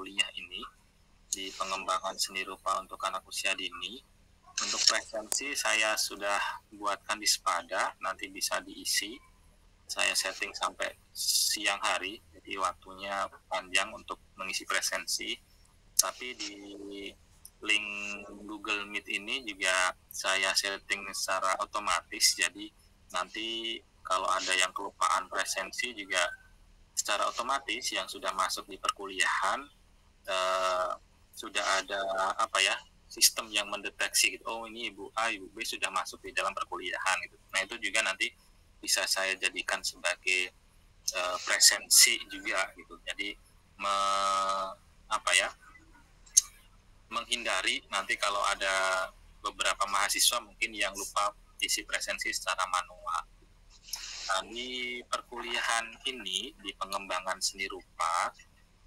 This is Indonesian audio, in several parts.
kuliah ini di pengembangan seni rupa untuk anak usia dini. Untuk presensi saya sudah buatkan di Spada, nanti bisa diisi. Saya setting sampai siang hari, jadi waktunya panjang untuk mengisi presensi. Tapi di link Google Meet ini juga saya setting secara otomatis, jadi nanti kalau ada yang kelupaan presensi juga secara otomatis yang sudah masuk di perkuliahan sudah ada sistem yang mendeteksi gitu. Oh, ini Ibu A, Ibu B sudah masuk di dalam perkuliahan gitu. Nah, itu juga nanti bisa saya jadikan sebagai presensi juga gitu. Jadi menghindari nanti kalau ada beberapa mahasiswa mungkin yang lupa isi presensi secara manual. Nah, di perkuliahan ini di pengembangan seni rupa,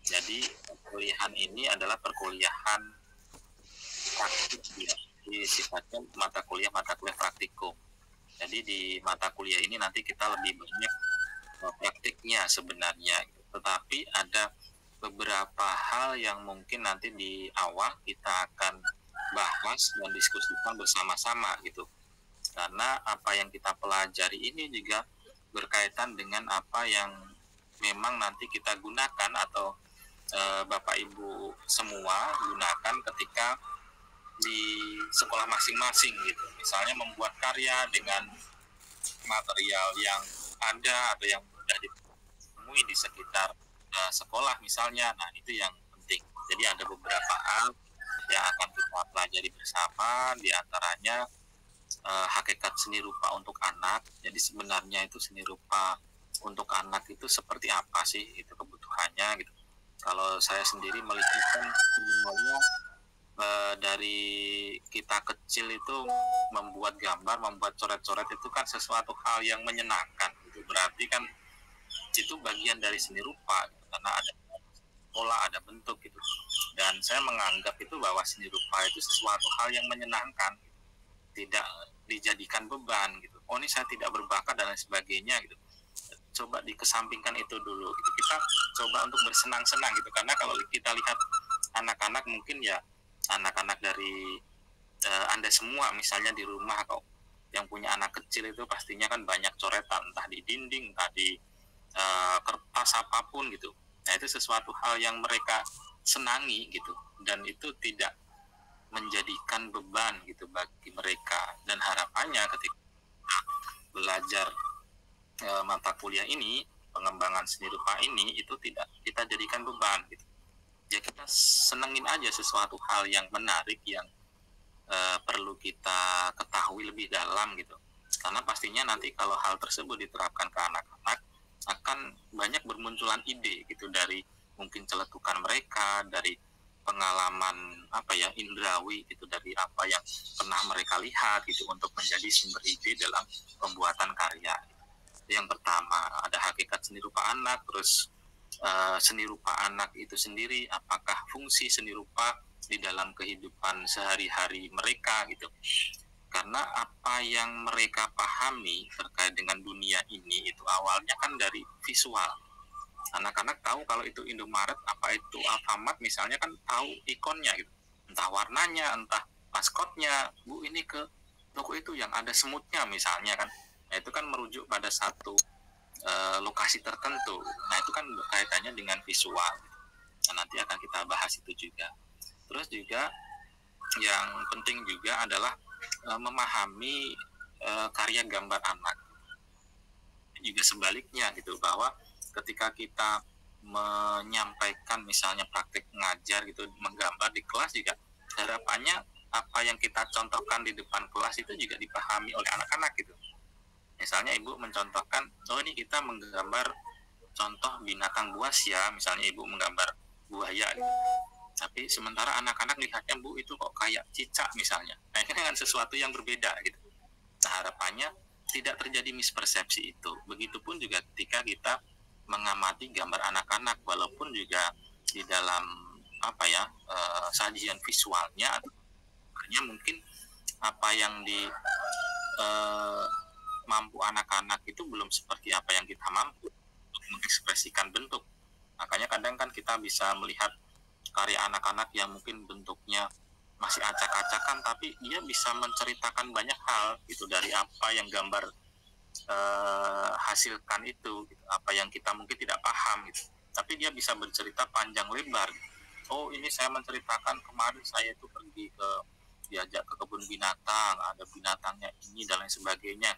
jadi perkuliahan ini adalah perkuliahan praktik ya, di sifatnya mata kuliah praktikum. Jadi di mata kuliah ini nanti kita lebih banyak praktiknya sebenarnya, tetapi ada beberapa hal yang mungkin nanti di awal kita akan bahas dan diskusikan bersama-sama gitu. Karena apa yang kita pelajari ini juga berkaitan dengan apa yang memang nanti kita gunakan atau Bapak Ibu semua gunakan ketika di sekolah masing-masing gitu. Misalnya membuat karya dengan material yang ada atau yang mudah ditemui di sekitar sekolah misalnya. Nah, itu yang penting. Jadi ada beberapa hal yang akan kita pelajari bersama, di antaranya hakikat seni rupa untuk anak. Jadi sebenarnya itu seni rupa untuk anak itu seperti apa sih, itu kebutuhannya gitu. Kalau saya sendiri melihatkan sebenarnya dari kita kecil itu membuat gambar, membuat coret-coret itu kan sesuatu hal yang menyenangkan gitu. Berarti kan itu bagian dari seni rupa gitu, karena ada pola, ada bentuk gitu. Dan saya menganggap itu bahwa seni rupa itu sesuatu hal yang menyenangkan gitu. Tidak dijadikan beban gitu. Oh, ini saya tidak berbakat dan lain sebagainya gitu. Coba dikesampingkan itu dulu gitu. Kita coba untuk bersenang-senang gitu, karena kalau kita lihat anak-anak mungkin ya anak-anak dari Anda semua misalnya di rumah atau yang punya anak kecil itu pastinya kan banyak coretan, entah di dinding, entah di kertas apapun gitu. Nah, itu sesuatu hal yang mereka senangi gitu, dan itu tidak menjadikan beban gitu bagi mereka. Dan harapannya ketika belajar mata kuliah ini, pengembangan seni rupa ini, itu tidak kita jadikan beban gitu. Ya kita senengin aja sesuatu hal yang menarik yang perlu kita ketahui lebih dalam gitu. Karena pastinya nanti kalau hal tersebut diterapkan ke anak-anak akan banyak bermunculan ide gitu dari mungkin celetukan mereka, dari pengalaman indrawi gitu, dari apa yang pernah mereka lihat gitu untuk menjadi sumber ide dalam pembuatan karya. Yang pertama ada hakikat seni rupa anak, terus seni rupa anak itu sendiri, apakah fungsi seni rupa di dalam kehidupan sehari-hari mereka gitu. Karena apa yang mereka pahami terkait dengan dunia ini itu awalnya kan dari visual. Anak-anak tahu kalau itu Indomaret, apa itu Alfamart misalnya, kan tahu ikonnya gitu. Entah warnanya, entah maskotnya. Bu, ini ke toko itu yang ada semutnya misalnya kan. Nah, itu kan merujuk pada satu lokasi tertentu. Nah, itu kan berkaitannya dengan visual. Nah, nanti akan kita bahas itu juga. Terus juga yang penting juga adalah memahami karya gambar anak. Juga sebaliknya gitu, bahwa ketika kita menyampaikan misalnya praktik ngajar gitu, menggambar di kelas, juga harapannya apa yang kita contohkan di depan kelas itu juga dipahami oleh anak-anak gitu. Misalnya ibu mencontohkan, oh ini kita menggambar contoh binatang buas ya, misalnya ibu menggambar buaya gitu. Tapi sementara anak-anak lihatnya, Bu, itu kok kayak cicak misalnya. Nah, ini kan sesuatu yang berbeda gitu. Nah, harapannya tidak terjadi mispersepsi itu. Begitupun juga ketika kita mengamati gambar anak-anak, walaupun juga di dalam sajian visualnya, artinya mungkin apa yang di mampu anak-anak itu belum seperti apa yang kita mampu untuk mengekspresikan bentuk. Makanya kadang kan kita bisa melihat karya anak-anak yang mungkin bentuknya masih acak-acakan, tapi dia bisa menceritakan banyak hal gitu dari apa yang gambar hasilkan itu gitu. Apa yang kita mungkin tidak paham gitu, tapi dia bisa bercerita panjang lebar gitu. Oh, ini saya menceritakan kemarin saya itu pergi diajak ke kebun binatang, ada binatangnya ini dan lain sebagainya.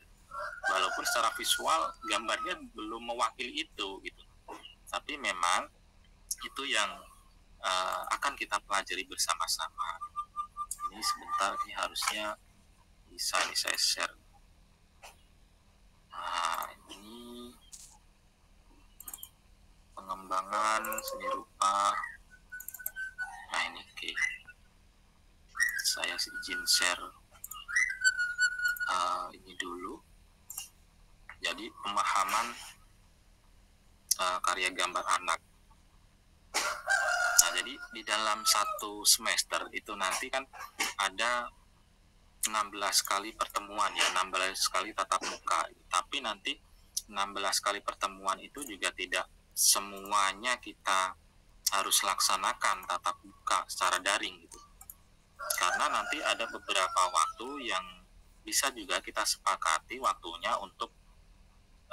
Walaupun secara visual gambarnya belum mewakili itu gitu, tapi memang itu yang akan kita pelajari bersama-sama. Ini sebentar, ini harusnya bisa saya share. Nah, ini pengembangan seni rupa. Nah, ini oke. Saya izin share ini dulu. Jadi pemahaman karya gambar anak. Nah, jadi di dalam satu semester itu nanti kan ada 16 kali pertemuan ya, 16 kali tatap muka. Tapi nanti 16 kali pertemuan itu juga tidak semuanya kita harus laksanakan tatap muka secara daring gitu. Karena nanti ada beberapa waktu yang bisa juga kita sepakati waktunya untuk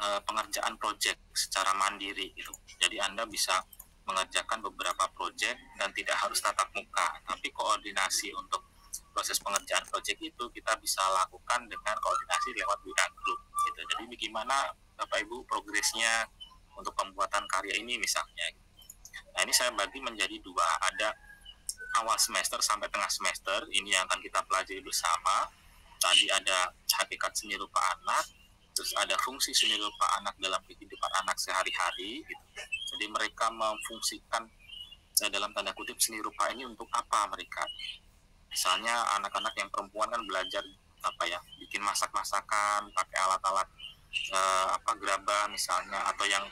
pengerjaan proyek secara mandiri gitu. Jadi Anda bisa mengerjakan beberapa proyek dan tidak harus tatap muka, tapi koordinasi untuk proses pengerjaan proyek itu kita bisa lakukan dengan koordinasi lewat WA group gitu. Jadi bagaimana Bapak Ibu progresnya untuk pembuatan karya ini misalnya. Nah, ini saya bagi menjadi dua, ada awal semester sampai tengah semester, ini yang akan kita pelajari bersama. Tadi ada hakikat seni rupa anak, terus ada fungsi seni rupa anak dalam kehidupan anak sehari-hari gitu. Jadi mereka memfungsikan dalam tanda kutip seni rupa ini untuk apa mereka. Misalnya anak-anak yang perempuan kan belajar bikin masak-masakan pakai alat-alat gerabah misalnya, atau yang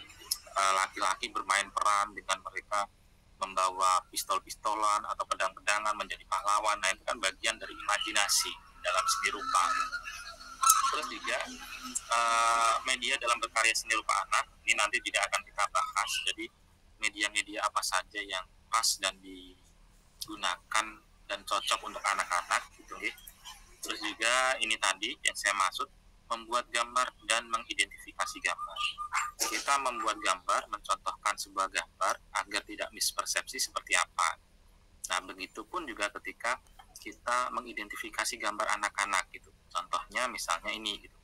laki-laki bermain peran dengan mereka membawa pistol-pistolan atau pedang-pedangan menjadi pahlawan. Nah, itu kan bagian dari imajinasi dalam seni rupa. Terus juga media dalam berkarya seni rupa anak ini nanti tidak akan kita bahas. Jadi media-media apa saja yang pas dan digunakan dan cocok untuk anak-anak gitu ya. Terus juga ini tadi yang saya maksud, membuat gambar dan mengidentifikasi gambar. Kita membuat gambar, mencontohkan sebuah gambar agar tidak mispersepsi seperti apa. Nah, begitupun juga ketika kita mengidentifikasi gambar anak-anak gitu. Contohnya misalnya ini gitu.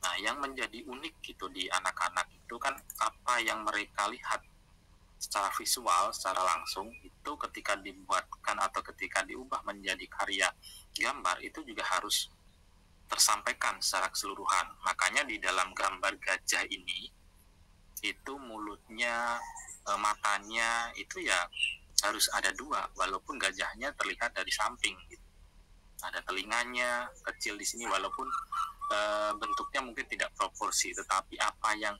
Nah, yang menjadi unik gitu di anak-anak itu kan apa yang mereka lihat secara visual, secara langsung itu ketika dibuatkan atau ketika diubah menjadi karya gambar itu juga harus tersampaikan secara keseluruhan. Makanya di dalam gambar gajah ini itu mulutnya, matanya itu ya harus ada dua, walaupun gajahnya terlihat dari samping gitu. Ada telinganya kecil di sini, walaupun bentuknya mungkin tidak proporsi, tetapi apa yang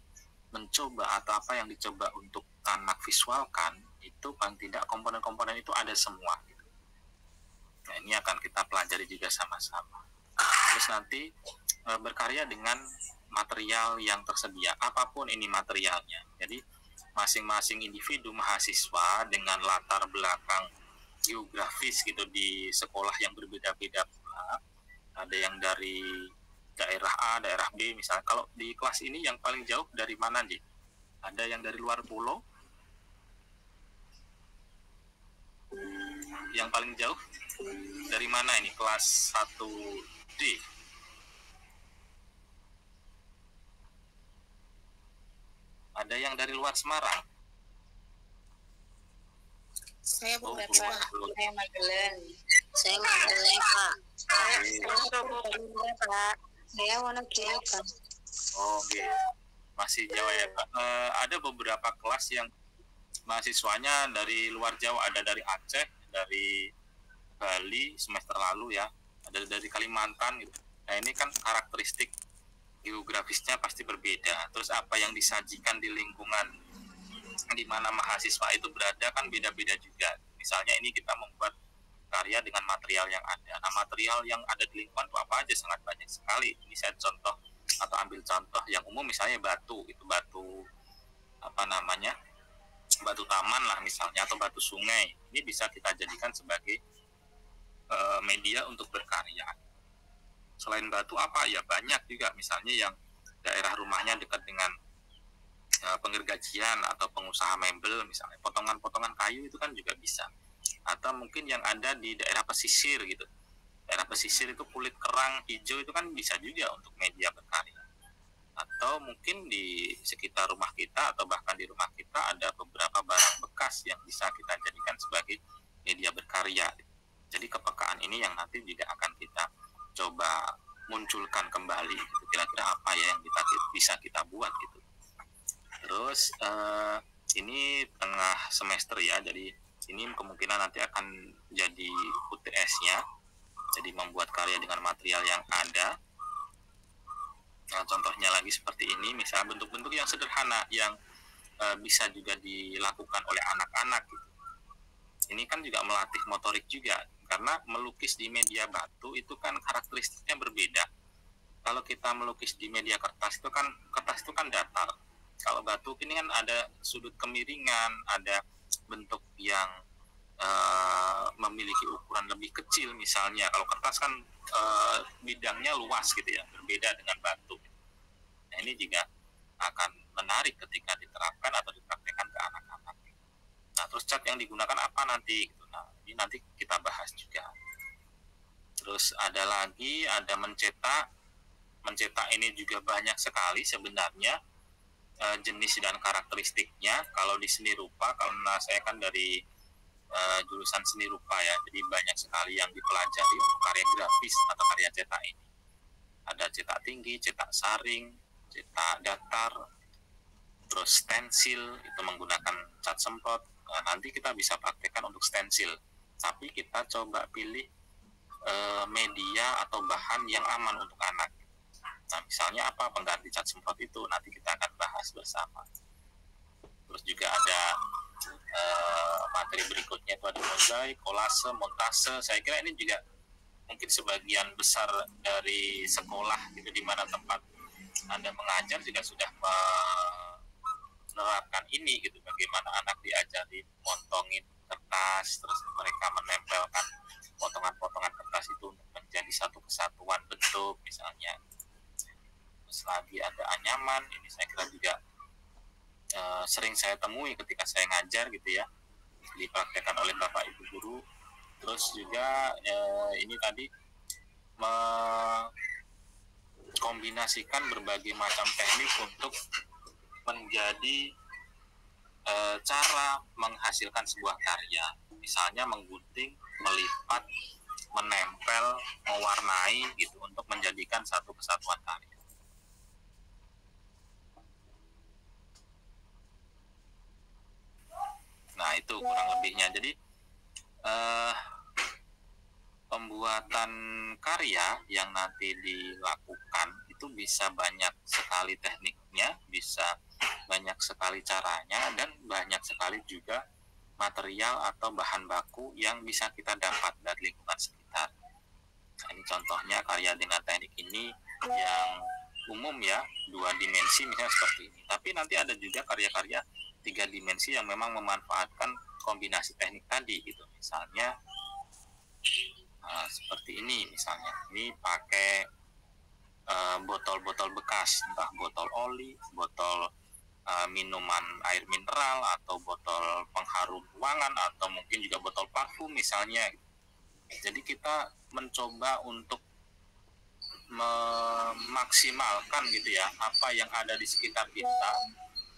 mencoba atau apa yang dicoba untuk anak visualkan itu paling tidak komponen-komponen itu ada semua gitu. Nah, ini akan kita pelajari juga sama-sama. Terus nanti berkarya dengan material yang tersedia, apapun ini materialnya. Jadi masing-masing individu mahasiswa dengan latar belakang geografis gitu di sekolah yang berbeda-beda pula. Ada yang dari daerah A, daerah B misalnya. Kalau di kelas ini yang paling jauh dari mana, Ji? Ada yang dari luar pulau? Yang paling jauh dari mana ini? Kelas 1D. Ada yang dari luar Semarang? Saya bukan Pak. Saya Magdalen. Saya Magdalen, Pak. Saya Wonogiri, Pak. Oh, oke. Masih Jawa ya, Pak. Ada beberapa kelas yang mahasiswanya dari luar Jawa, ada dari Aceh, dari Bali semester lalu ya, ada dari Kalimantan gitu. Nah, ini kan karakteristik geografisnya pasti berbeda. Terus apa yang disajikan di lingkungan di mana mahasiswa itu berada kan beda-beda juga. Misalnya ini kita membuat karya dengan material yang ada. Nah, material yang ada di lingkungan itu apa aja, sangat banyak sekali. Ini saya contoh atau ambil contoh yang umum, misalnya batu. Itu batu batu taman lah misalnya, atau batu sungai. Ini bisa kita jadikan sebagai media untuk berkarya. Selain batu apa ya, banyak juga, misalnya yang daerah rumahnya dekat dengan penggergajian atau pengusaha mebel misalnya, potongan-potongan kayu itu kan juga bisa. Atau mungkin yang ada di daerah pesisir gitu, daerah pesisir itu kulit kerang hijau itu kan bisa juga untuk media berkarya. Atau mungkin di sekitar rumah kita atau bahkan di rumah kita ada beberapa barang bekas yang bisa kita jadikan sebagai media berkarya. Jadi kepekaan ini yang nanti juga akan kita coba munculkan kembali gitu. Kira-kira apa ya yang bisa kita buat gitu. Terus ini tengah semester ya, jadi ini kemungkinan nanti akan jadi UTS-nya, jadi membuat karya dengan material yang ada. Nah, contohnya lagi seperti ini, misalnya bentuk-bentuk yang sederhana yang bisa juga dilakukan oleh anak-anak gitu. Ini kan juga melatih motorik juga, karena melukis di media batu itu kan karakteristiknya berbeda. Kalau kita melukis di media kertas itu kan datar. Kalau batu ini kan ada sudut kemiringan, ada bentuk yang memiliki ukuran lebih kecil misalnya. Kalau kertas kan bidangnya luas gitu ya, berbeda dengan batu. Nah, ini juga akan menarik ketika diterapkan atau dipraktekkan ke anak-anak. Nah, terus cat yang digunakan apa nanti gitu. Nah, ini nanti kita bahas juga. Terus ada mencetak. Mencetak ini juga banyak sekali sebenarnya jenis dan karakteristiknya. Kalau di seni rupa, karena saya kan dari jurusan seni rupa ya, jadi banyak sekali yang dipelajari untuk karya grafis atau karya cetak ini. Ada cetak tinggi, cetak saring, cetak datar, terus stensil itu menggunakan cat semprot. Nah, nanti kita bisa praktekkan untuk stensil, tapi kita coba pilih media atau bahan yang aman untuk anak. Nah, misalnya apa pengganti cat semprot itu nanti kita akan bahas bersama. Terus juga ada materi berikutnya itu ada mozaik, kolase, montase. Saya kira ini juga mungkin sebagian besar dari sekolah gitu, di mana tempat Anda mengajar juga sudah menerapkan ini gitu, bagaimana anak diajari montongin kertas, terus mereka menempelkan potongan-potongan kertas itu untuk menjadi satu kesatuan bentuk misalnya. Terus lagi ada anyaman, ini saya kira juga sering saya temui ketika saya ngajar gitu ya, dipraktekkan oleh Bapak Ibu guru. Terus juga ini tadi mengkombinasikan berbagai macam teknik untuk menjadi cara menghasilkan sebuah karya, misalnya menggunting, melipat, menempel, mewarnai gitu untuk menjadikan satu kesatuan karya. Nah, itu kurang lebihnya. Jadi pembuatan karya yang nanti dilakukan itu bisa banyak sekali tekniknya, bisa banyak sekali caranya, dan banyak sekali juga material atau bahan baku yang bisa kita dapat dari lingkungan sekitar. Nah, ini contohnya karya dengan teknik ini yang umum ya, 2 dimensi misalnya seperti ini. Tapi nanti ada juga karya-karya 3 dimensi yang memang memanfaatkan kombinasi teknik tadi gitu. Misalnya seperti ini misalnya. Ini pakai botol-botol bekas, entah botol oli, botol minuman air mineral, atau botol pengharum ruangan, atau mungkin juga botol parfum misalnya. Jadi kita mencoba untuk memaksimalkan gitu ya apa yang ada di sekitar kita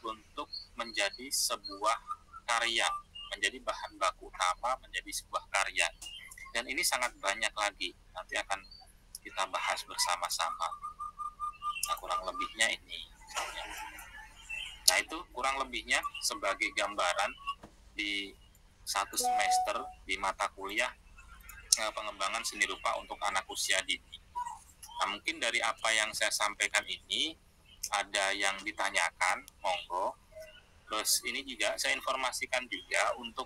untuk menjadi sebuah karya, menjadi bahan baku utama, menjadi sebuah karya. Dan ini sangat banyak lagi, nanti akan kita bahas bersama-sama. Nah, kurang lebihnya ini. Nah, itu kurang lebihnya sebagai gambaran di 1 semester di mata kuliah pengembangan seni rupa untuk anak usia dini. Nah, mungkin dari apa yang saya sampaikan ini ada yang ditanyakan, monggo. Terus ini juga saya informasikan juga untuk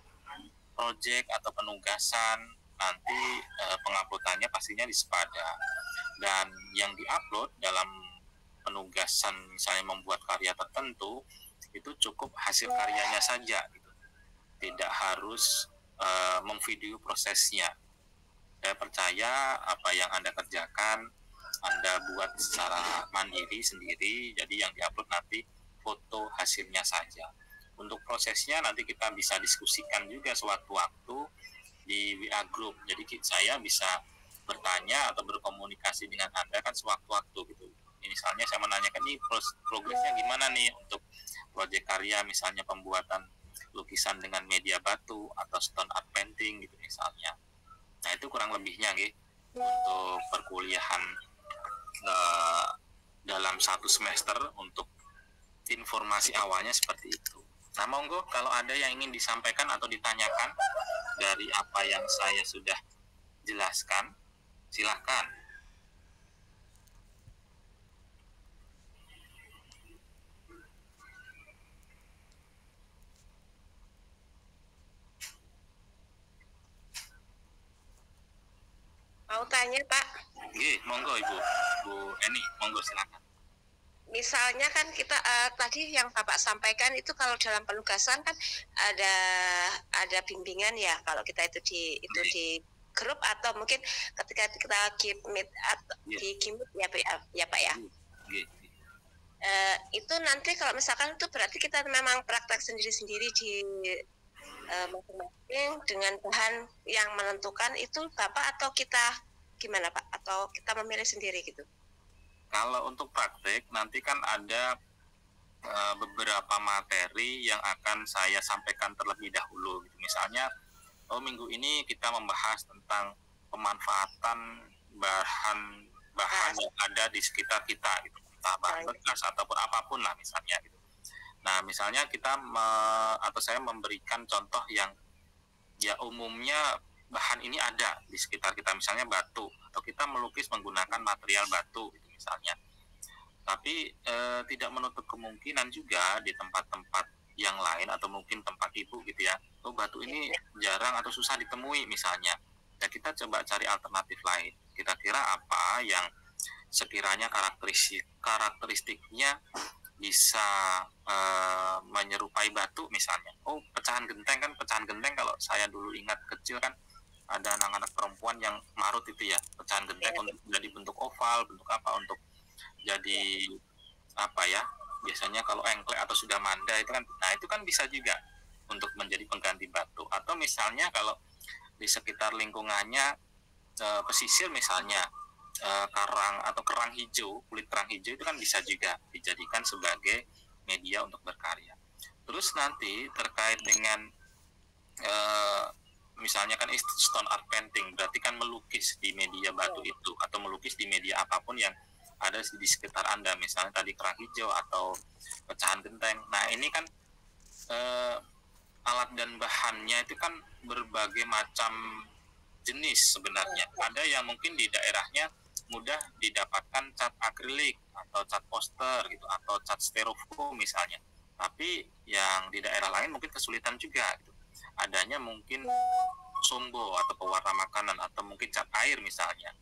proyek atau penugasan nanti penguploadannya pastinya di Sepada, dan yang diupload dalam penugasan misalnya membuat karya tertentu itu cukup hasil karyanya saja gitu. tidak harus memvideo prosesnya. Saya percaya apa yang Anda kerjakan, Anda buat secara mandiri sendiri, jadi yang diupload nanti foto hasilnya saja. Untuk prosesnya nanti kita bisa diskusikan juga sewaktu-waktu di WA Group. Jadi saya bisa bertanya atau berkomunikasi dengan Anda kan sewaktu-waktu gitu. Misalnya saya menanyakan nih progresnya gimana nih untuk proyek karya, misalnya pembuatan lukisan dengan media batu atau stone art painting gitu misalnya. Nah itu kurang lebihnya gitu untuk perkuliahan dalam 1 semester untuk informasi awalnya seperti itu. Nah monggo kalau ada yang ingin disampaikan atau ditanyakan dari apa yang saya sudah jelaskan, silahkan. Mau tanya Pak, Monggo Ibu Eni, monggo silakan. misalnya kan kita tadi yang Bapak sampaikan itu kalau dalam penugasan kan ada bimbingan ya kalau kita itu di grup atau mungkin ketika kita keep meet di Kimit ya Pak ya. Itu nanti kalau misalkan itu berarti kita memang praktek sendiri-sendiri di masing-masing dengan bahan yang menentukan itu Bapak atau kita gimana Pak? Atau kita memilih sendiri gitu? Kalau untuk praktek nanti kan ada beberapa materi yang akan saya sampaikan terlebih dahulu gitu. Misalnya minggu ini kita membahas tentang pemanfaatan bahan yang ada di sekitar kita gitu, entah bahan bekas ataupun apapun lah misalnya gitu. Nah misalnya kita atau saya memberikan contoh yang ya umumnya bahan ini ada di sekitar kita, misalnya batu, atau kita melukis menggunakan material batu gitu misalnya. Tapi tidak menutup kemungkinan juga di tempat-tempat yang lain atau mungkin tempat ibu gitu ya, batu ini jarang atau susah ditemui misalnya. Ya kita coba cari alternatif lain. Kira-kira apa yang sekiranya karakteristiknya bisa menyerupai batu misalnya. Pecahan genteng kalau saya dulu ingat kecil kan ada anak-anak perempuan yang marut itu ya, pecahan genteng untuk jadi bentuk oval, bentuk apa, untuk jadi apa ya, biasanya kalau engklek atau sudah manda itu kan, nah itu kan bisa juga untuk menjadi pengganti batu. Atau misalnya kalau di sekitar lingkungannya pesisir misalnya karang atau kerang hijau, kulit kerang hijau itu kan bisa juga dijadikan sebagai media untuk berkarya. Terus nanti terkait dengan misalnya kan stone art painting, berarti kan melukis di media batu itu atau melukis di media apapun yang ada di sekitar Anda, misalnya tadi kerang hijau atau pecahan genteng. Nah ini kan alat dan bahannya itu kan berbagai macam jenis sebenarnya. Ada yang mungkin di daerahnya mudah didapatkan cat akrilik atau cat poster gitu, atau cat styrofoam misalnya. Tapi yang di daerah lain mungkin kesulitan juga gitu. Adanya mungkin sombo atau pewarna makanan atau mungkin cat air misalnya.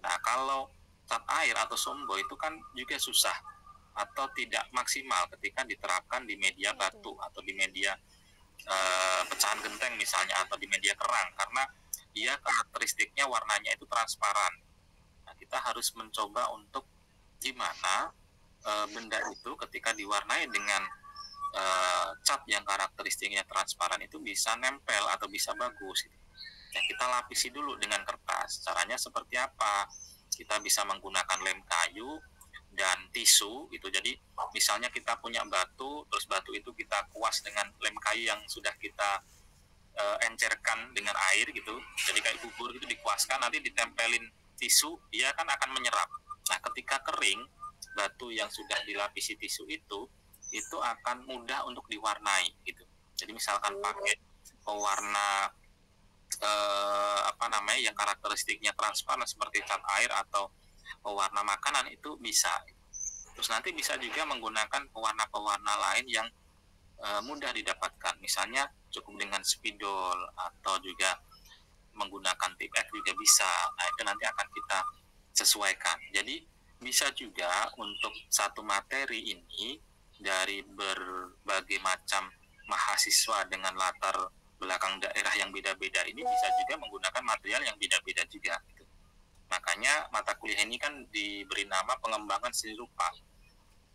Nah kalau cat air atau sombo itu kan juga susah atau tidak maksimal ketika diterapkan di media batu atau di media pecahan genteng misalnya, atau di media kerang, karena dia karakteristiknya warnanya itu transparan. Nah kita harus mencoba untuk gimana benda itu ketika diwarnai dengan cat yang karakteristiknya transparan itu bisa nempel atau bisa bagus gitu. Ya, kita lapisi dulu dengan kertas. Caranya seperti apa? Kita bisa menggunakan lem kayu dan tisu gitu. Jadi misalnya kita punya batu, terus batu itu kita kuas dengan lem kayu yang sudah kita encerkan dengan air gitu. Jadi kayak bubur gitu dikuaskan, nanti ditempelin tisu, dia kan akan menyerap. Nah ketika kering, batu yang sudah dilapisi tisu itu akan mudah untuk diwarnai gitu. Jadi misalkan pakai pewarna yang karakteristiknya transparan seperti cat air atau pewarna makanan itu bisa. Terus nanti bisa juga menggunakan pewarna-pewarna lain yang mudah didapatkan. Misalnya cukup dengan spidol atau juga menggunakan tip X juga bisa. Nah itu nanti akan kita sesuaikan. Jadi bisa juga untuk satu materi ini dari berbagai macam mahasiswa dengan latar belakang daerah yang beda-beda ini bisa juga menggunakan material yang beda-beda juga gitu. Makanya mata kuliah ini kan diberi nama pengembangan seni rupa.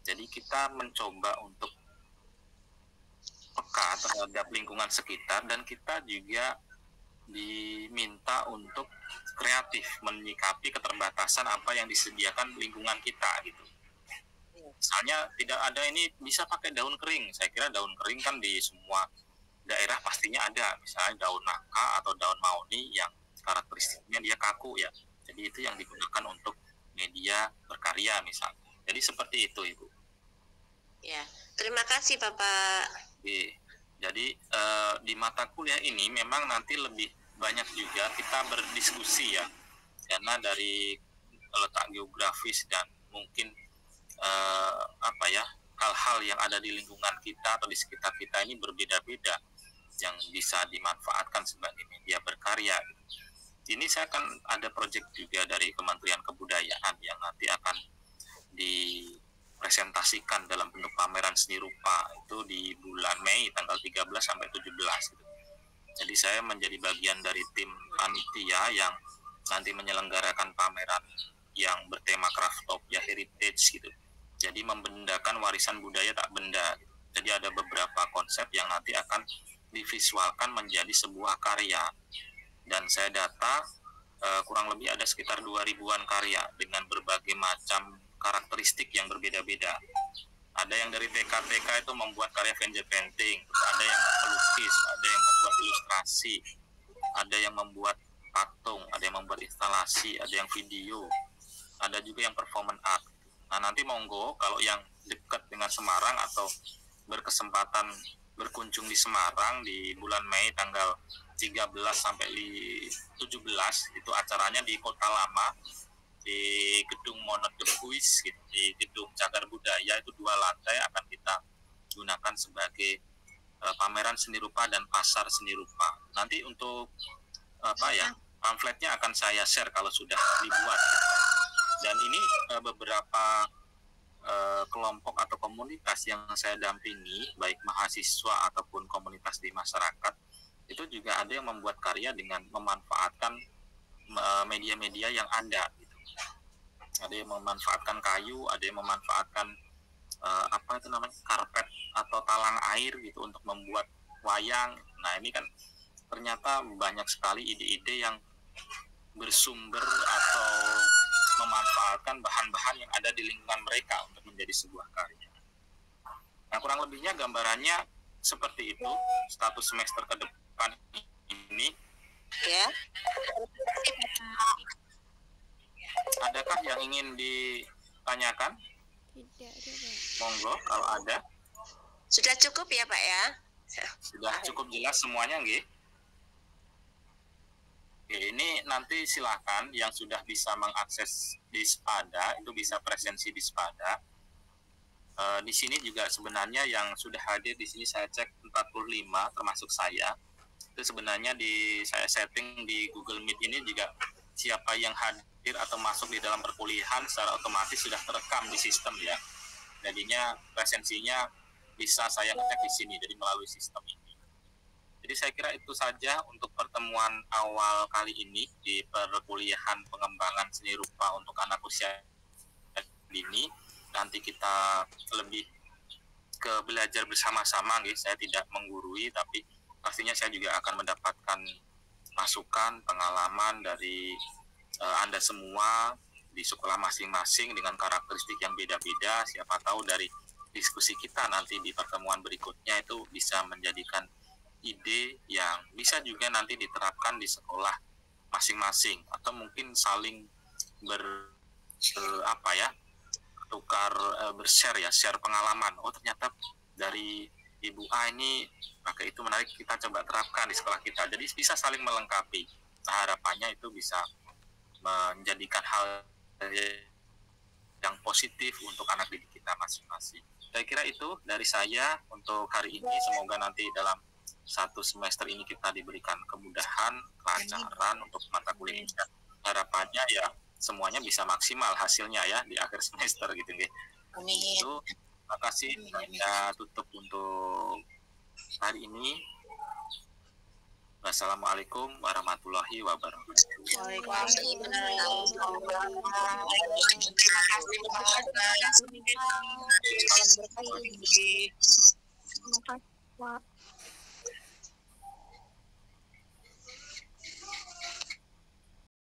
Jadi kita mencoba untuk peka terhadap lingkungan sekitar, dan kita juga diminta untuk kreatif menyikapi keterbatasan apa yang disediakan lingkungan kita gitu. Misalnya tidak ada ini bisa pakai daun kering. Saya kira daun kering kan di semua daerah pastinya ada. Misalnya daun nangka atau daun mahoni yang karakteristiknya dia kaku ya. Jadi itu yang digunakan untuk media berkarya misalnya. Jadi seperti itu Ibu. Ya, terima kasih Bapak. Jadi di mata kuliah ini memang nanti lebih banyak juga kita berdiskusi ya, karena dari letak geografis dan mungkin hal-hal yang ada di lingkungan kita atau di sekitar kita ini berbeda-beda yang bisa dimanfaatkan sebagai media berkarya. Ini saya akan ada proyek juga dari Kementerian Kebudayaan yang nanti akan dipresentasikan dalam bentuk pameran seni rupa itu di bulan Mei tanggal 13 sampai 17 gitu. Jadi saya menjadi bagian dari tim panitia yang nanti menyelenggarakan pameran yang bertema Craftopia Heritage gitu. Jadi membendakan warisan budaya tak benda. Jadi ada beberapa konsep yang nanti akan divisualkan menjadi sebuah karya. Dan saya data kurang lebih ada sekitar 2.000-an karya dengan berbagai macam karakteristik yang berbeda-beda. Ada yang dari TK-TK itu membuat karya venture painting, ada yang melukis, ada yang membuat ilustrasi, ada yang membuat patung, ada yang membuat instalasi, ada yang video, ada juga yang performance art. Nah nanti monggo kalau yang dekat dengan Semarang atau berkesempatan berkunjung di Semarang di bulan Mei tanggal 13 sampai 17 itu acaranya di Kota Lama di Gedung Monet de Puis gitu, di Gedung Cagar Budaya itu 2 lantai akan kita gunakan sebagai pameran seni rupa dan pasar seni rupa. Nanti untuk pamfletnya akan saya share kalau sudah dibuat. Dan ini beberapa kelompok atau komunitas yang saya dampingi, baik mahasiswa ataupun komunitas di masyarakat, itu juga ada yang membuat karya dengan memanfaatkan media-media yang ada. Gitu. Ada yang memanfaatkan kayu, ada yang memanfaatkan karpet atau talang air gitu untuk membuat wayang. Nah ini kan ternyata banyak sekali ide-ide yang bersumber atau memanfaatkan bahan-bahan yang ada di lingkungan mereka untuk menjadi sebuah karya. Nah kurang lebihnya gambarannya seperti itu status semester ke depan ini. Ya. Adakah yang ingin ditanyakan? Tidak. Monggo kalau ada. Sudah cukup ya Pak ya? Sudah cukup jelas semuanya nggih? Oke, ini nanti silakan yang sudah bisa mengakses di Spada itu bisa presensi di Spada. Di sini juga sebenarnya yang sudah hadir di sini saya cek 45 termasuk saya. Itu sebenarnya saya setting di Google Meet ini juga siapa yang hadir atau masuk di dalam perkuliahan secara otomatis sudah terekam di sistem ya. Jadinya presensinya bisa saya ngecek di sini jadi melalui sistem ini. Jadi saya kira itu saja untuk pertemuan awal kali ini di perkuliahan pengembangan seni rupa untuk anak usia dini. Nanti kita lebih ke belajar bersama-sama, guys. Saya tidak menggurui, tapi pastinya saya juga akan mendapatkan masukan, pengalaman dari Anda semua di sekolah masing-masing dengan karakteristik yang beda-beda. Siapa tahu dari diskusi kita nanti di pertemuan berikutnya itu bisa menjadikan ide yang bisa juga nanti diterapkan di sekolah masing-masing atau mungkin saling share pengalaman. Oh ternyata dari Ibu A ini pakai itu menarik, kita coba terapkan di sekolah kita. Jadi bisa saling melengkapi. Nah harapannya itu bisa menjadikan hal yang positif untuk anak didik kita masing-masing. Saya kira itu dari saya untuk hari ini. Semoga nanti dalam satu semester ini kita diberikan kemudahan, kelancaran untuk mata kuliah ini. Harapannya ya semuanya bisa maksimal hasilnya ya di akhir semester gitu nggih. Itu terima kasih. Saya tutup untuk hari ini. Wassalamualaikum warahmatullahi wabarakatuh. Terima kasih.